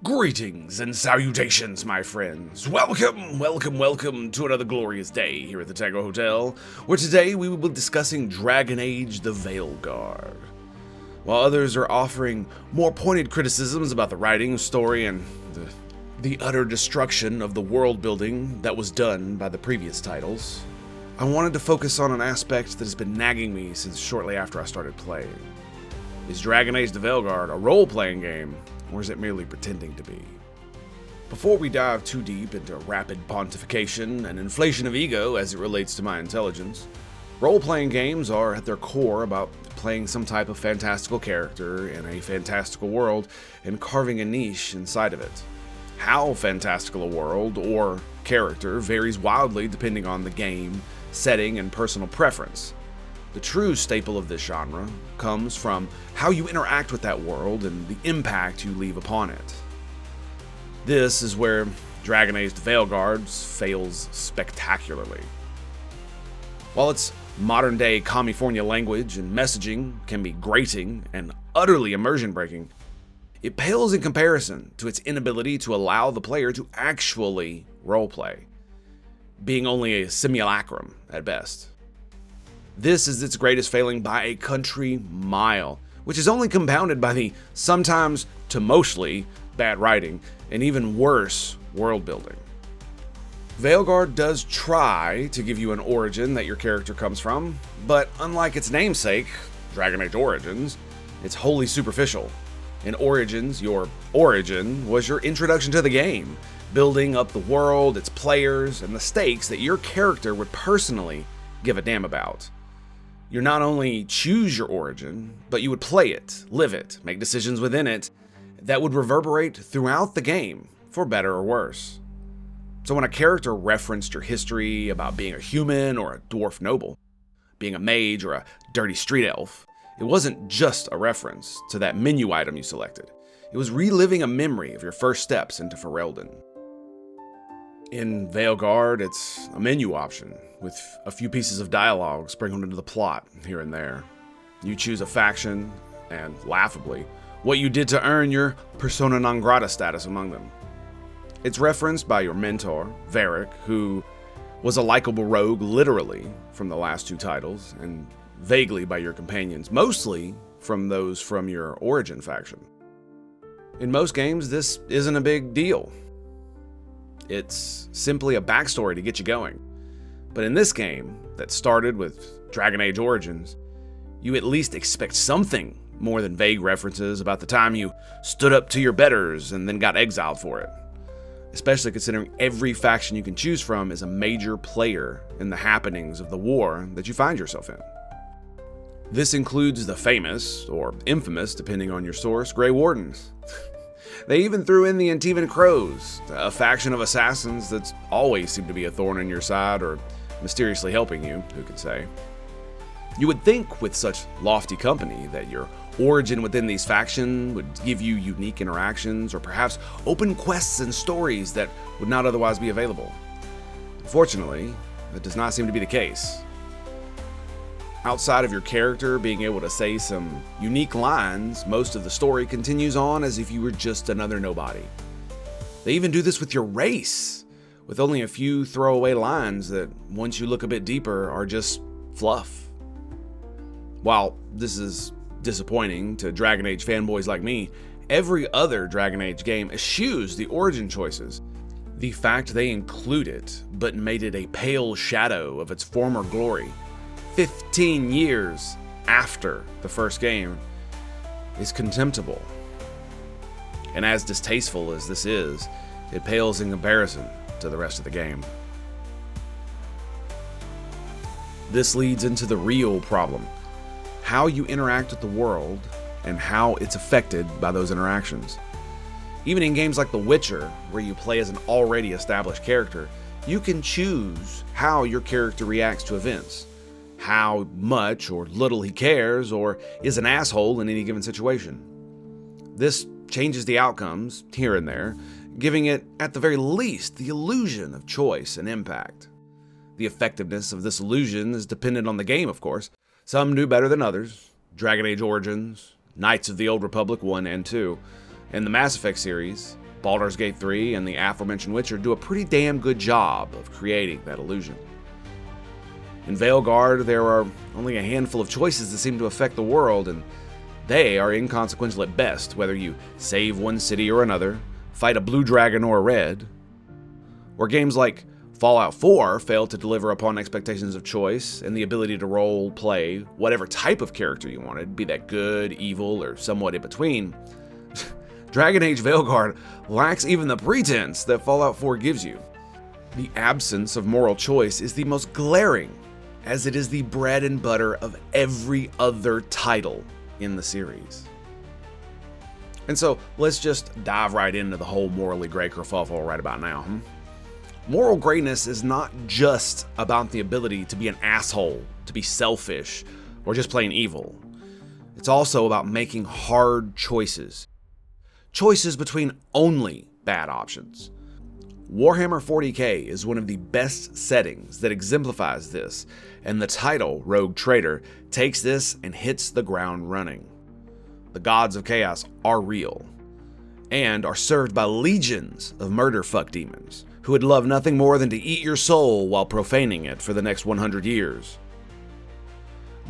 Greetings and salutations, my friends. Welcome to another glorious day here at the Tango Hotel, where today we will be discussing Dragon Age the Veilguard. While others are offering more pointed criticisms about the writing, story, and the utter destruction of the world building that was done by the previous titles, I wanted to focus on an aspect that has been nagging me since shortly after I started playing. Is Dragon Age the Veilguard a role-playing game, or is it merely pretending to be? Before we dive too deep into rapid pontification and inflation of ego as it relates to my intelligence, role-playing games are at their core about playing some type of fantastical character in a fantastical world and carving a niche inside of it. How fantastical a world or character varies wildly depending on the game, setting, and personal preference. The true staple of this genre comes from how you interact with that world and the impact you leave upon it. This is where Dragon Age the Veilguard fails spectacularly. While its modern-day California language and messaging can be grating and utterly immersion-breaking, it pales in comparison to its inability to allow the player to actually roleplay, being only a simulacrum at best. This is its greatest failing by a country mile, which is only compounded by the sometimes to mostly bad writing and even worse world building. Veilguard does try to give you an origin that your character comes from, but unlike its namesake, Dragon Age Origins, it's wholly superficial. In Origins, your origin was your introduction to the game, building up the world, its players, and the stakes that your character would personally give a damn about. You not only choose your origin, but you would play it, live it, make decisions within it that would reverberate throughout the game, for better or worse. So when a character referenced your history about being a human or a dwarf noble, being a mage or a dirty street elf, it wasn't just a reference to that menu item you selected. It was reliving a memory of your first steps into Ferelden. In Veilguard, it's a menu option, with a few pieces of dialogue sprinkled into the plot here and there. You choose a faction, and laughably, what you did to earn your persona non grata status among them. It's referenced by your mentor, Varric, who was a likable rogue literally from the last two titles, and vaguely by your companions, mostly from those from your origin faction. In most games, this isn't a big deal. It's simply a backstory to get you going. But in this game, that started with Dragon Age Origins, you at least expect something more than vague references about the time you stood up to your betters and then got exiled for it. Especially considering every faction you can choose from is a major player in the happenings of the war that you find yourself in. This includes the famous, or infamous depending on your source, Grey Wardens. They even threw in the Antivan Crows, a faction of assassins that's always seemed to be a thorn in your side or mysteriously helping you, who could say. You would think with such lofty company that your origin within these factions would give you unique interactions or perhaps open quests and stories that would not otherwise be available. Unfortunately, that does not seem to be the case. Outside of your character being able to say some unique lines, most of the story continues on as if you were just another nobody. They even do this with your race, with only a few throwaway lines that, once you look a bit deeper, are just fluff. While this is disappointing to Dragon Age fanboys like me, every other Dragon Age game eschews the origin choices. The fact they include it, but made it a pale shadow of its former glory, 15 years after the first game, is contemptible. And as distasteful as this is, it pales in comparison to the rest of the game. This leads into the real problem: how you interact with the world and how it's affected by those interactions. Even in games like The Witcher, where you play as an already established character, you can choose how your character reacts to events, how much or little he cares or is an asshole in any given situation. This changes the outcomes here and there, giving it, at the very least, the illusion of choice and impact. The effectiveness of this illusion is dependent on the game, of course. Some do better than others. Dragon Age Origins, Knights of the Old Republic 1 and 2, and the Mass Effect series, Baldur's Gate 3 and the aforementioned Witcher do a pretty damn good job of creating that illusion. In Veilguard, there are only a handful of choices that seem to affect the world, and they are inconsequential at best, whether you save one city or another, fight a blue dragon or a red. Or games like Fallout 4 failed to deliver upon expectations of choice and the ability to role play whatever type of character you wanted, be that good, evil, or somewhat in between. Dragon Age Veilguard lacks even the pretense that Fallout 4 gives you. The absence of moral choice is the most glaring, as it is the bread and butter of every other title in the series. And so let's just dive right into the whole morally gray kerfuffle right about now. Moral grayness is not just about the ability to be an asshole, to be selfish, or just plain evil. It's also about making hard choices. Choices between only bad options. Warhammer 40k is one of the best settings that exemplifies this, and the title, Rogue Trader, takes this and hits the ground running. The gods of chaos are real, and are served by legions of murder fuck demons, who would love nothing more than to eat your soul while profaning it for the next 100 years.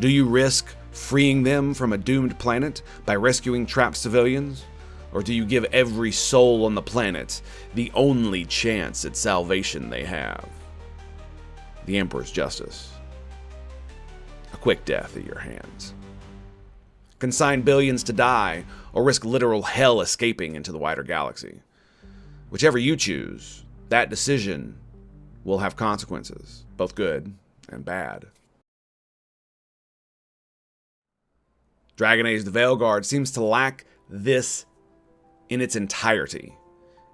Do you risk freeing them from a doomed planet by rescuing trapped civilians? Or do you give every soul on the planet the only chance at salvation they have? The Emperor's justice. A quick death at your hands. Consign billions to die, or risk literal hell escaping into the wider galaxy. Whichever you choose, that decision will have consequences, both good and bad. Dragon Age the Veilguard seems to lack this in its entirety.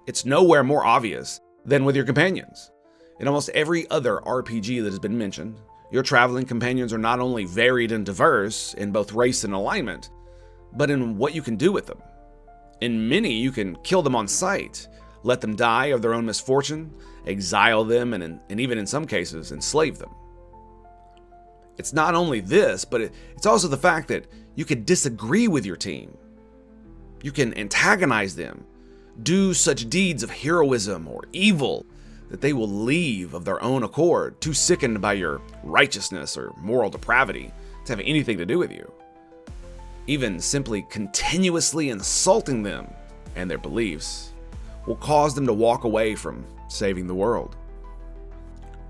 It's nowhere more obvious than with your companions. In almost every other RPG that has been mentioned, your traveling companions are not only varied and diverse in both race and alignment, but in what you can do with them. In many, you can kill them on sight, let them die of their own misfortune, exile them, and even in some cases, enslave them. It's not only this, but it's also the fact that you can disagree with your team. You can antagonize them, do such deeds of heroism or evil that they will leave of their own accord, too sickened by your righteousness or moral depravity to have anything to do with you. Even simply continuously insulting them and their beliefs will cause them to walk away from saving the world.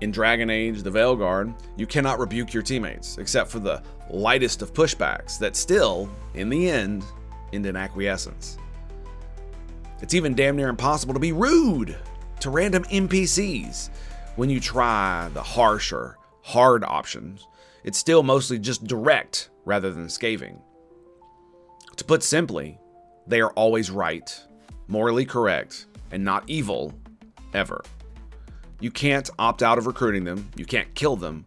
In Dragon Age the Veilguard, you cannot rebuke your teammates, except for the lightest of pushbacks that still, in the end in acquiescence. It's even damn near impossible to be rude to random NPCs. When you try the harsh or hard options, it's still mostly just direct rather than scathing. To put simply, they are always right, morally correct, and not evil, ever. You can't opt out of recruiting them, you can't kill them,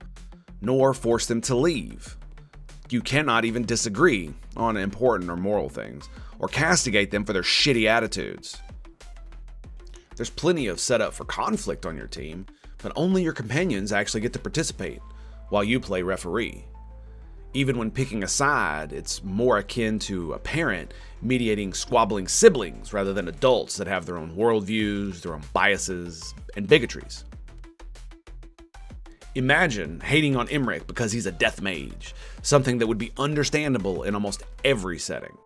nor force them to leave. You cannot even disagree on important or moral things, or castigate them for their shitty attitudes. There's plenty of setup for conflict on your team, but only your companions actually get to participate, while you play referee. Even when picking a side, it's more akin to a parent mediating squabbling siblings rather than adults that have their own worldviews, their own biases, and bigotries. Imagine hating on Imric because he's a death mage, something that would be understandable in almost every setting.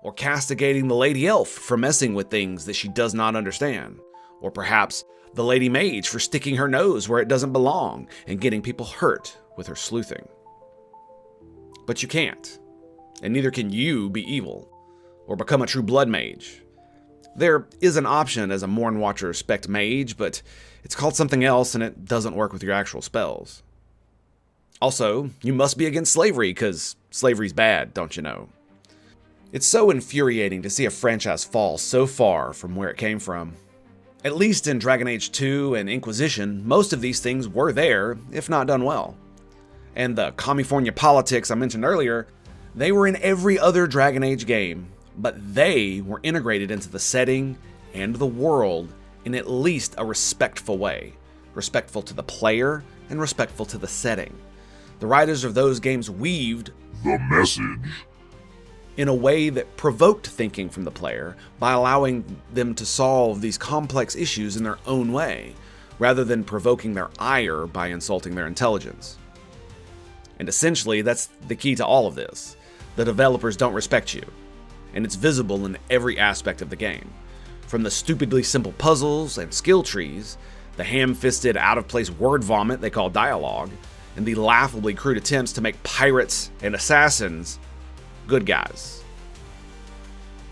Or castigating the Lady Elf for messing with things that she does not understand. Or perhaps the Lady Mage for sticking her nose where it doesn't belong and getting people hurt with her sleuthing. But you can't, and neither can you be evil, or become a true blood mage. There is an option as a Mournwatcher Spect Mage, but it's called something else and it doesn't work with your actual spells. Also, you must be against slavery, because slavery's bad, don't you know? It's so infuriating to see a franchise fall so far from where it came from. At least in Dragon Age 2 and Inquisition, most of these things were there, if not done well. And the California politics I mentioned earlier, they were in every other Dragon Age game, but they were integrated into the setting and the world in at least a respectful way. Respectful to the player and respectful to the setting. The writers of those games weaved the message in a way that provoked thinking from the player by allowing them to solve these complex issues in their own way, rather than provoking their ire by insulting their intelligence. And essentially, that's the key to all of this. The developers don't respect you, and it's visible in every aspect of the game. From the stupidly simple puzzles and skill trees, the ham-fisted, out-of-place word vomit they call dialogue, and the laughably crude attempts to make pirates and assassins good guys.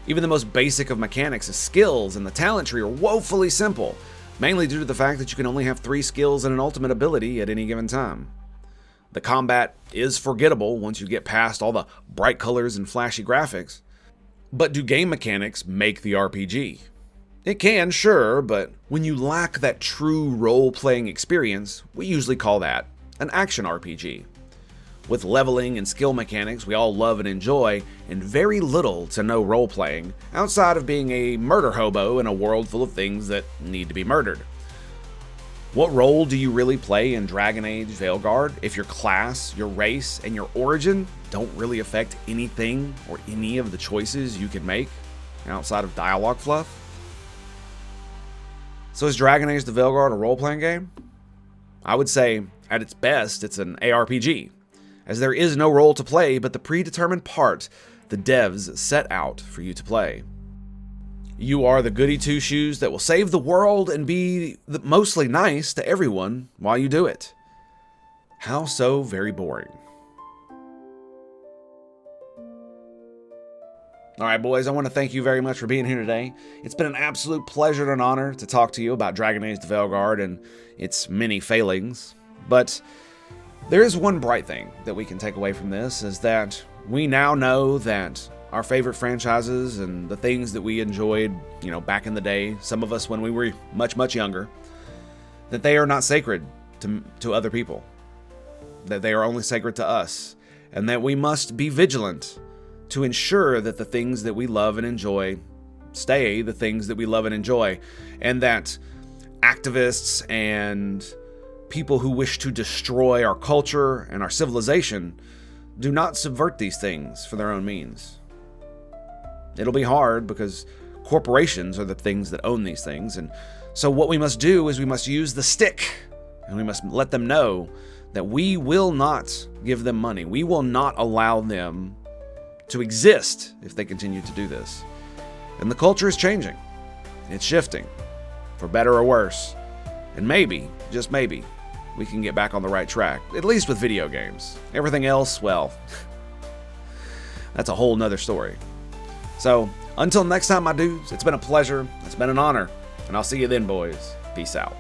Even the most basic of mechanics, the skills and the talent tree, are woefully simple, mainly due to the fact that you can only have 3 skills and an ultimate ability at any given time. The combat is forgettable once you get past all the bright colors and flashy graphics. But do game mechanics make the RPG? It can, sure, but when you lack that true role-playing experience, we usually call that an action RPG. With leveling and skill mechanics we all love and enjoy, and very little to no role-playing, outside of being a murder hobo in a world full of things that need to be murdered. What role do you really play in Dragon Age Veilguard if your class, your race, and your origin don't really affect anything or any of the choices you can make outside of dialogue fluff? So is Dragon Age the Veilguard a role-playing game? I would say, at its best, it's an ARPG, as there is no role to play but the predetermined part the devs set out for you to play. You are the goody two-shoes that will save the world and be mostly nice to everyone while you do it. How so very boring. Alright boys, I want to thank you very much for being here today. It's been an absolute pleasure and an honor to talk to you about Dragon Age the Veilguard and its many failings. But there is one bright thing that we can take away from this, is that we now know that our favorite franchises and the things that we enjoyed, back in the day, some of us when we were much, much younger, that they are not sacred to other people. That they are only sacred to us. And that we must be vigilant to ensure that the things that we love and enjoy stay the things that we love and enjoy. And that activists and people who wish to destroy our culture and our civilization do not subvert these things for their own means. It'll be hard because corporations are the things that own these things, and so what we must do is we must use the stick, and we must let them know that we will not give them money. We will not allow them to exist if they continue to do this. And the culture is changing. It's shifting, for better or worse. And maybe, just maybe, we can get back on the right track, at least with video games. Everything else, well, that's a whole nother story. So, until next time, my dudes, it's been a pleasure, it's been an honor, and I'll see you then, boys. Peace out.